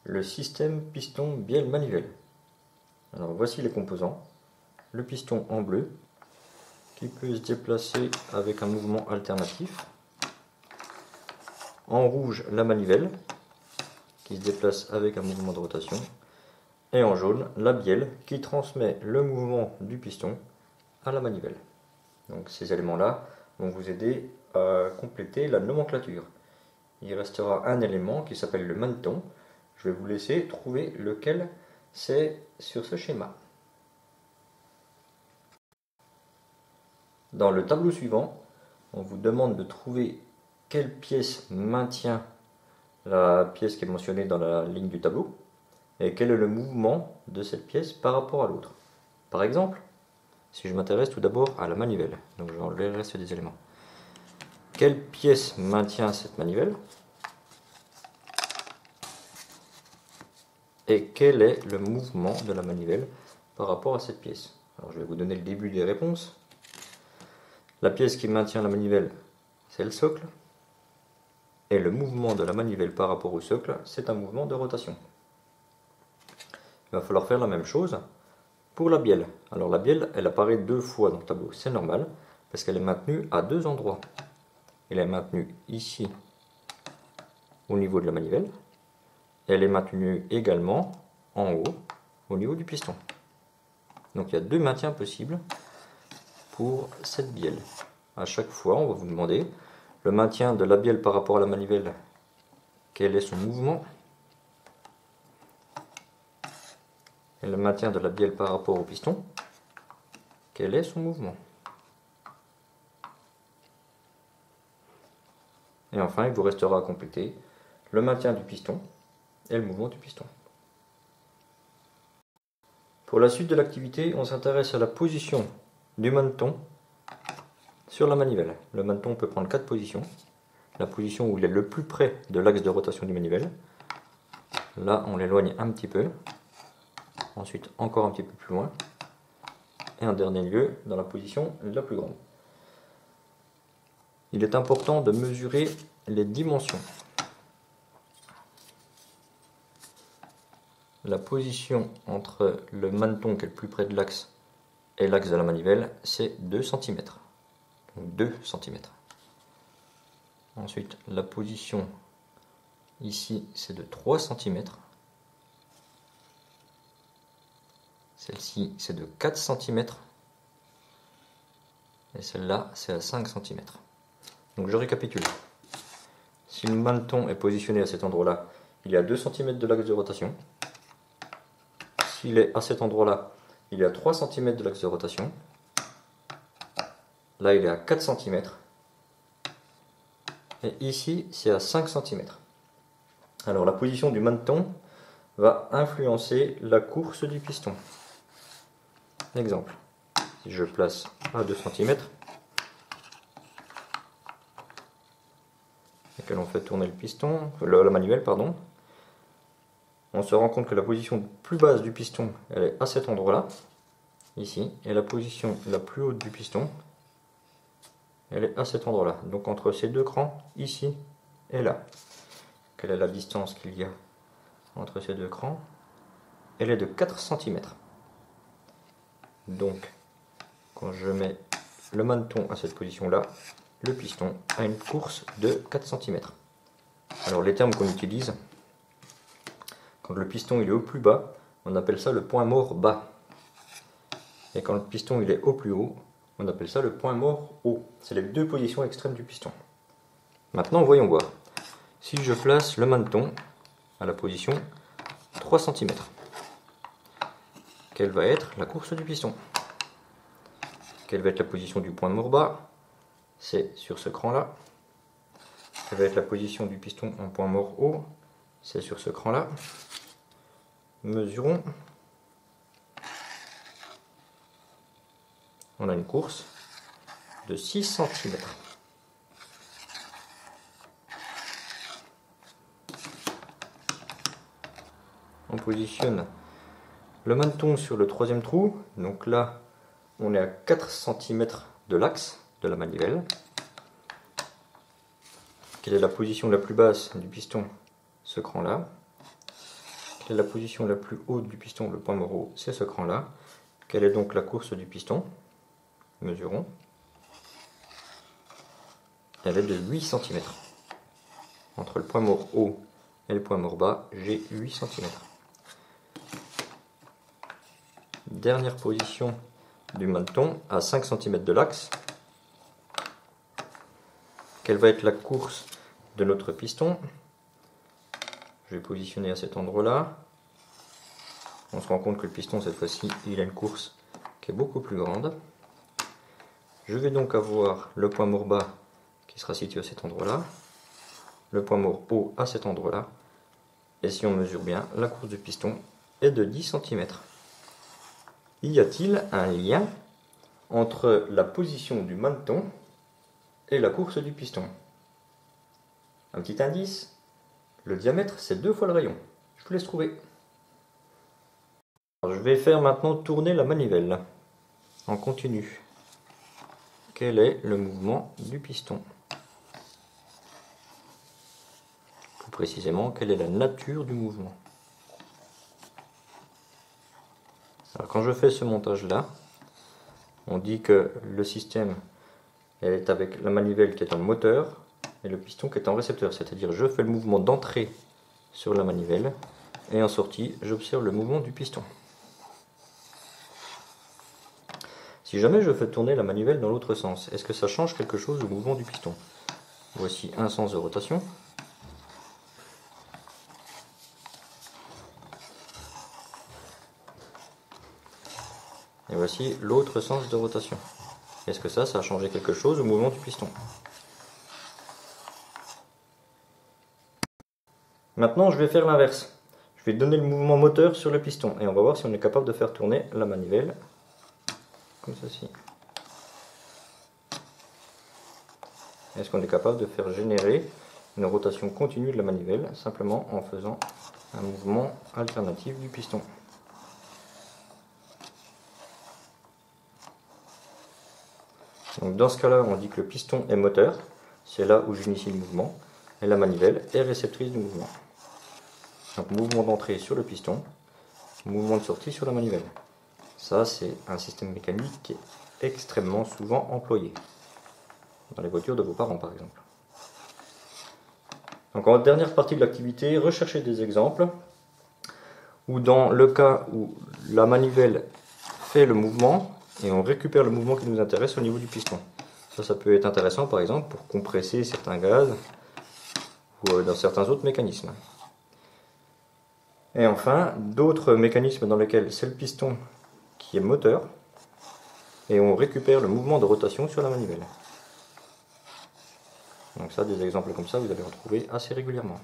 le système piston-bielle manivelle. Alors voici les composants. Le piston en bleu qui peut se déplacer avec un mouvement alternatif. En rouge, la manivelle qui se déplace avec un mouvement de rotation. Et en jaune, la bielle qui transmet le mouvement du piston à la manivelle. Donc ces éléments-là vont vous aider à compléter la nomenclature. Il restera un élément qui s'appelle le maneton. Je vais vous laisser trouver lequel c'est sur ce schéma. Dans le tableau suivant, on vous demande de trouver quelle pièce maintient la pièce qui est mentionnée dans la ligne du tableau et quel est le mouvement de cette pièce par rapport à l'autre. Par exemple, si je m'intéresse tout d'abord à la manivelle, donc je vais enlever le reste des éléments. Quelle pièce maintient cette manivelle? Et quel est le mouvement de la manivelle par rapport à cette pièce? Alors je vais vous donner le début des réponses. La pièce qui maintient la manivelle, c'est le socle. Et le mouvement de la manivelle par rapport au socle, c'est un mouvement de rotation. Il va falloir faire la même chose pour la bielle. Alors la bielle, elle apparaît deux fois dans le tableau. C'est normal, parce qu'elle est maintenue à deux endroits. Elle est maintenue ici, au niveau de la manivelle. Elle est maintenue également en haut, au niveau du piston. Donc il y a deux maintiens possibles pour cette bielle. À chaque fois, on va vous demander le maintien de la bielle par rapport à la manivelle. Quel est son mouvement? Et le maintien de la bielle par rapport au piston. Quel est son mouvement? Et enfin, il vous restera à compléter le maintien du piston et le mouvement du piston. Pour la suite de l'activité, on s'intéresse à la position du maneton sur la manivelle. Le maneton peut prendre 4 positions. La position où il est le plus près de l'axe de rotation du manivelle. Là, on l'éloigne un petit peu. Ensuite, encore un petit peu plus loin. Et en dernier lieu, dans la position la plus grande. Il est important de mesurer les dimensions. La position entre le maneton qui est le plus près de l'axe et l'axe de la manivelle, c'est 2 cm. Donc 2 cm. Ensuite, la position ici, c'est de 3 cm. Celle-ci, c'est de 4 cm. Et celle-là, c'est à 5 cm. Donc je récapitule. Si le maneton est positionné à cet endroit-là, il est à 2 cm de l'axe de rotation. S'il est à cet endroit-là, il est à 3 cm de l'axe de rotation. Là, il est à 4 cm. Et ici, c'est à 5 cm. Alors, la position du maneton va influencer la course du piston. Exemple, si je place à 2 cm et que l'on fait tourner le piston, la manivelle, pardon, on se rend compte que la position plus basse du piston, elle est à cet endroit-là, ici, et la position la plus haute du piston, elle est à cet endroit-là. Donc entre ces deux crans, ici et là. Quelle est la distance qu'il y a entre ces deux crans? Elle est de 4 cm. Donc, quand je mets le maneton à cette position-là, le piston a une course de 4 cm. Alors les termes qu'on utilise, quand le piston il est au plus bas, on appelle ça le point mort bas. Et quand le piston il est au plus haut, on appelle ça le point mort haut. C'est les deux positions extrêmes du piston. Maintenant, voyons voir. Si je place le maneton à la position 3 cm, quelle va être la course du piston? Quelle va être la position du point mort bas? C'est sur ce cran-là. Quelle va être la position du piston en point mort haut? C'est sur ce cran-là. Mesurons. On a une course de 6 cm. On positionne le maneton sur le troisième trou. Donc là, on est à 4 cm de l'axe de la manivelle. Quelle est la position la plus basse du piston? Ce cran-là. quelle est la position la plus haute du piston, le point mort haut, c'est ce cran-là. Quelle est donc la course du piston? Mesurons. Elle est de 8 cm. Entre le point mort haut et le point mort bas, j'ai 8 cm. Dernière position du maneton à 5 cm de l'axe. Quelle va être la course de notre piston? Je vais positionner à cet endroit-là. On se rend compte que le piston, cette fois-ci, il a une course qui est beaucoup plus grande. Je vais donc avoir le point mort bas qui sera situé à cet endroit-là, le point mort haut à cet endroit-là, et si on mesure bien, la course du piston est de 10 cm. Y a-t-il un lien entre la position du maneton et la course du piston? Un petit indice, le diamètre c'est 2 fois le rayon. Je vous laisse trouver. Alors, je vais faire maintenant tourner la manivelle en continu. Quel est le mouvement du piston? Plus précisément, quelle est la nature du mouvement? Alors, quand je fais ce montage-là, on dit que le système est avec la manivelle qui est en moteur et le piston qui est en récepteur. C'est-à-dire, je fais le mouvement d'entrée sur la manivelle et en sortie, j'observe le mouvement du piston. Si jamais je fais tourner la manivelle dans l'autre sens, est-ce que ça change quelque chose au mouvement du piston? Voici un sens de rotation. Et voici l'autre sens de rotation. Est-ce que ça a changé quelque chose au mouvement du piston? Maintenant, je vais faire l'inverse. Je vais donner le mouvement moteur sur le piston et on va voir si on est capable de faire tourner la manivelle comme ceci. Est-ce qu'on est capable de faire générer une rotation continue de la manivelle simplement en faisant un mouvement alternatif du piston? Donc dans ce cas-là, on dit que le piston est moteur, c'est là où j'initie le mouvement, et la manivelle est réceptrice du mouvement. Donc mouvement d'entrée sur le piston, mouvement de sortie sur la manivelle. Ça, c'est un système mécanique qui est extrêmement souvent employé. Dans les voitures de vos parents, par exemple. Donc en dernière partie de l'activité, recherchez des exemples où dans le cas où la manivelle fait le mouvement et on récupère le mouvement qui nous intéresse au niveau du piston. Ça peut être intéressant, par exemple, pour compresser certains gaz ou dans certains autres mécanismes. Et enfin, d'autres mécanismes dans lesquels c'est le piston qui est moteur et on récupère le mouvement de rotation sur la manivelle. Donc ça, des exemples comme ça, vous allez en trouver assez régulièrement.